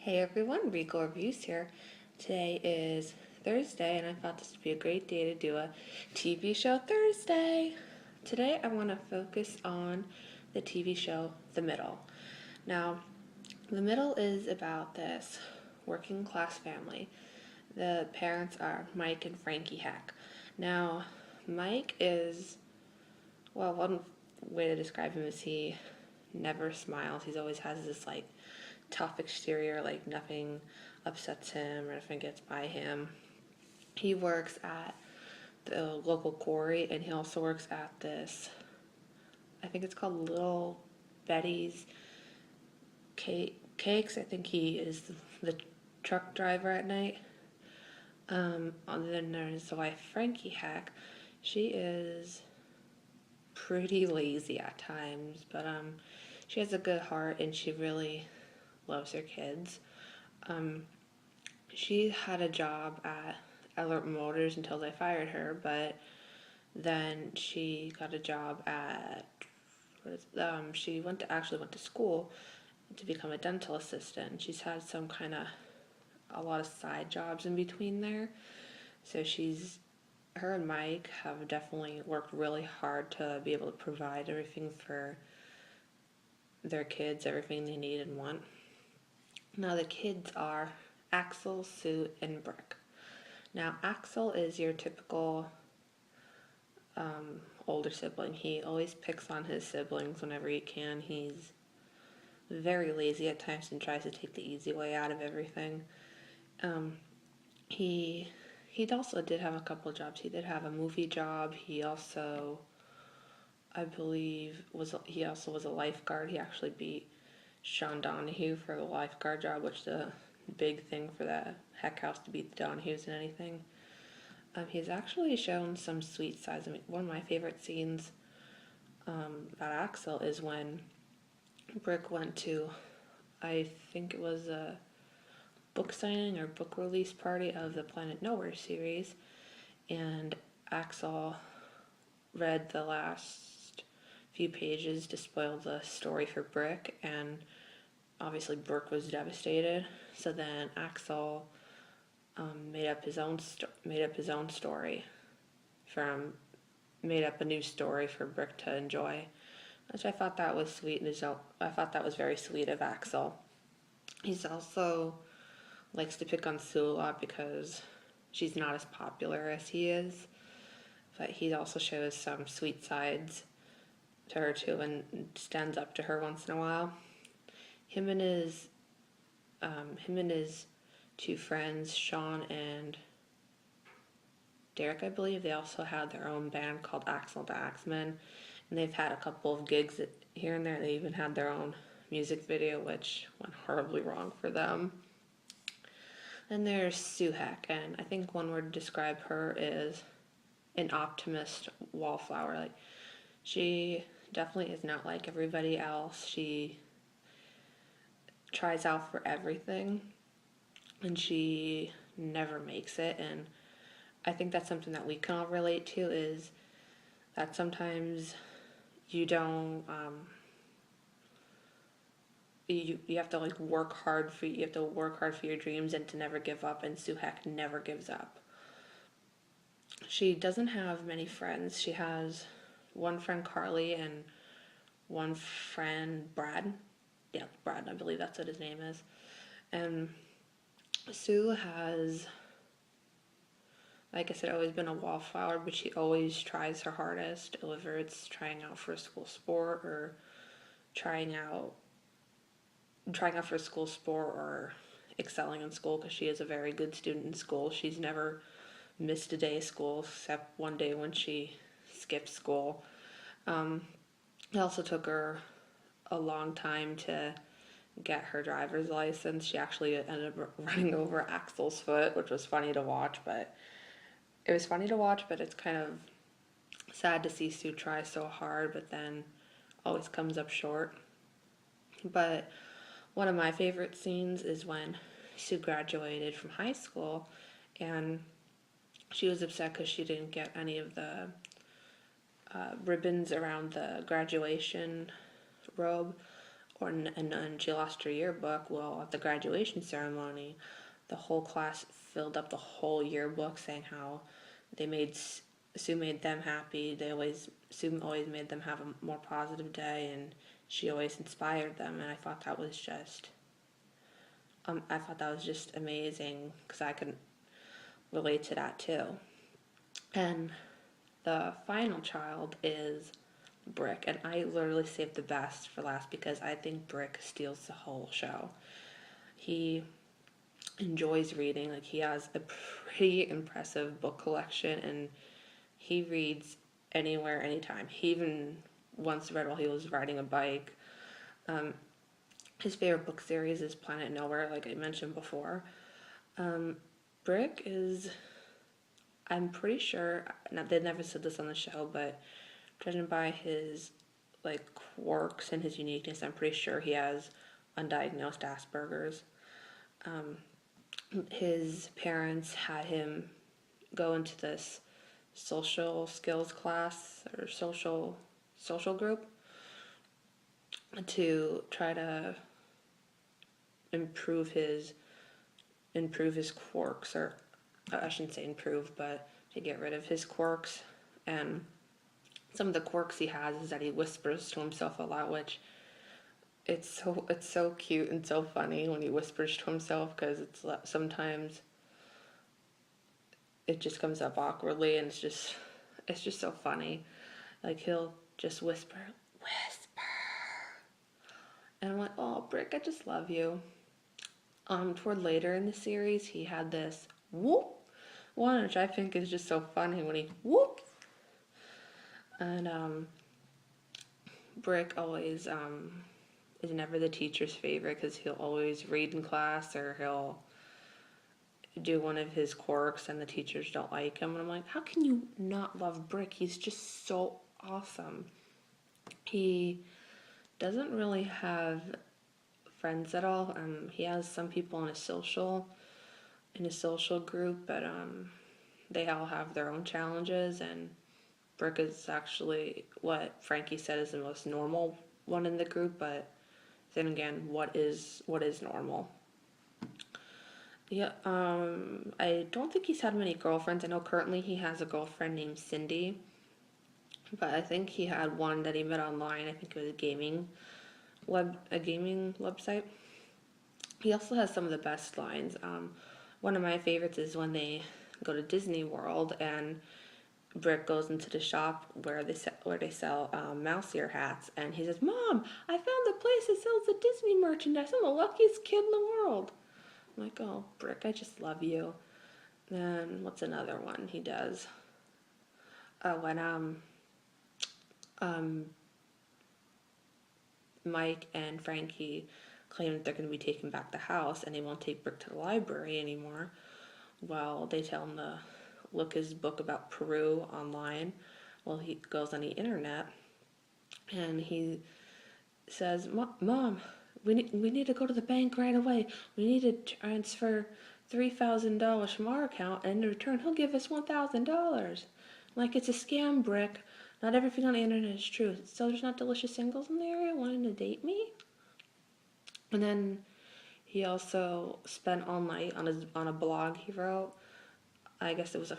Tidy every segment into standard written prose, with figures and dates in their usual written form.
Hey everyone, Rico Reviews here. Today is Thursday, and I thought this would be a great day to do a TV show Thursday. Today I want to focus on the TV show The Middle. Now, The Middle is about this working class family. The parents are Mike and Frankie Heck. Now, Mike is, well, one way to describe him is he never smiles. He always has this tough exterior, like nothing upsets him or nothing gets by him. He works at the local quarry, and he also works at this, I think it's called Little Betty's Cakes. I think he is the truck driver at night. And then there's the wife, Frankie Heck. She is pretty lazy at times, but she has a good heart and she really loves her kids. She had a job at Alert Motors until they fired her, but then she got a job at she actually went to school to become a dental assistant. She's had a lot of side jobs in between there. So her and Mike have definitely worked really hard to be able to provide everything for their kids, everything they need and want. Now the kids are Axl, Sue, and Brick. Now Axl is your typical older sibling. He always picks on his siblings whenever he can. He's very lazy at times and tries to take the easy way out of everything. He also did have a couple of jobs. He did have a movie job. He also, I believe, was a lifeguard. He actually beat Sean Donahue for the lifeguard job, which is a big thing for the Heck House to beat the Donahues in anything. He's actually shown some sweet sides. I mean, one of my favorite scenes about Axl is when Brick went to, I think it was a book signing or book release party of the Planet Nowhere series, and Axl read the last few pages to spoil the story for Brick, and obviously Brick was devastated. So then Axl made up a new story for Brick to enjoy, which I thought that was sweet, and I thought that was very sweet of Axl. He's also likes to pick on Sue a lot because she's not as popular as he is, but he also shows some sweet sides to her too and stands up to her once in a while. Him and his two friends, Sean and Derek, I believe, they also had their own band called Axl the Axemen, and they've had a couple of gigs here and there. They even had their own music video, which went horribly wrong for them. Then there's Sue Heck, and I think one word to describe her is an optimist wallflower. Like, she definitely is not like everybody else. She tries out for everything, and she never makes it, and I think that's something that we can all relate to, is that sometimes you don't you have to work hard for your dreams and to never give up, and Sue Heck never gives up. She doesn't have many friends. She has one friend, Carly, and one friend, Brad. Yeah, Brad, I believe that's what his name is. And Sue has, like I said, always been a wallflower, but she always tries her hardest, whether it's trying out for a school sport or trying out for a school sport or excelling in school, because she is a very good student in school. She's never missed a day of school except one day when she skipped school. It also took her a long time to get her driver's license. She actually ended up running over Axl's foot, which was funny to watch, but it's kind of sad to see Sue try so hard, but then always comes up short. But one of my favorite scenes is when Sue graduated from high school, and she was upset because she didn't get any of the ribbons around the graduation robe. and she lost her yearbook. Well, at the graduation ceremony, the whole class filled up the whole yearbook saying how they made Sue made them happy. Sue always made them have a more positive day, and she always inspired them. And I thought that was just amazing because I could relate to that too. And the final child is Brick, and I literally saved the best for last because I think Brick steals the whole show. He enjoys reading, like he has a pretty impressive book collection, and he reads anywhere, anytime. He even once read while he was riding a bike. His favorite book series is Planet Nowhere, like I mentioned before. Brick is, I'm pretty sure, they never said this on the show, but judging by his like quirks and his uniqueness, I'm pretty sure he has undiagnosed Asperger's. His parents had him go into this social skills class or social group to try to improve his quirks, or I shouldn't say improve, but to get rid of his quirks. And some of the quirks he has is that he whispers to himself a lot, which it's so cute and so funny when he whispers to himself, because sometimes it just comes up awkwardly, and it's just so funny. Like he'll just whisper, and I'm like, oh, Brick, I just love you. Toward later in the series, he had this whoop one, which I think is just so funny when he whoop. And Brick always is never the teacher's favorite because he'll always read in class, or he'll do one of his quirks and the teachers don't like him. And I'm like, how can you not love Brick? He's just so awesome. He doesn't really have friends at all. He has some people in his social group, but they all have their own challenges, and Brick is actually what Frankie said is the most normal one in the group, but then again, what is normal? Yeah, I don't think he's had many girlfriends. I know currently he has a girlfriend named Cindy, but I think he had one that he met online. I think it was a gaming website. He also has some of the best lines. One of my favorites is when they go to Disney World and Brick goes into the shop where they sell mouse ear hats, and he says, "Mom, I found the place that sells the Disney merchandise. I'm the luckiest kid in the world." I'm like, "Oh, Brick, I just love you." Then what's another one he does? When Mike and Frankie claim that they're going to be taking back the house and they won't take Brick to the library anymore. Well, they tell him to look his book about Peru online. Well, he goes on the internet and he says, "Mom, we need to go to the bank right away. We need to transfer $3,000 from our account, and in return, he'll give us $1,000. Like, it's a scam, Brick. Not everything on the internet is true. So there's not delicious singles in the area wanting to date me?" And then he also spent all night on a blog he wrote. I guess it was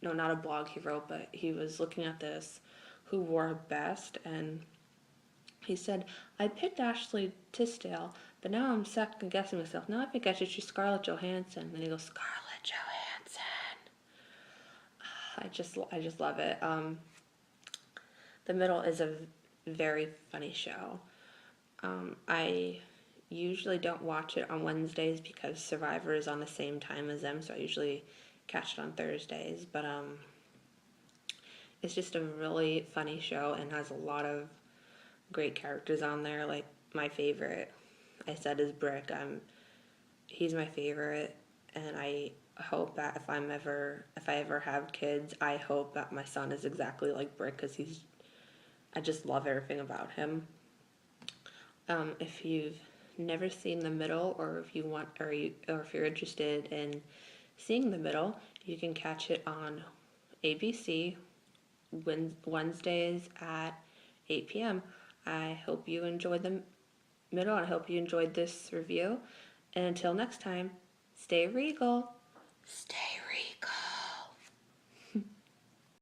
not a blog he wrote, but he was looking at this, who wore best, and he said, "I picked Ashley Tisdale, but now I'm second guessing myself. Now I think I should choose Scarlett Johansson." And he goes, "Scarlett Johansson." I just love it. The Middle is a very funny show. I usually don't watch it on Wednesdays because Survivor is on the same time as them, so I usually catch it on Thursdays. But it's just a really funny show and has a lot of great characters on there. Like, my favorite, I said, is Brick. He's my favorite, and I hope that if I ever have kids, I hope that my son is exactly like Brick, because I just love everything about him. If you've never seen The Middle, or if you want, or if you're interested in seeing The Middle, you can catch it on ABC Wednesdays at 8 p.m. I hope you enjoyed the middle. I hope you enjoyed this review. And until next time, stay regal. Stay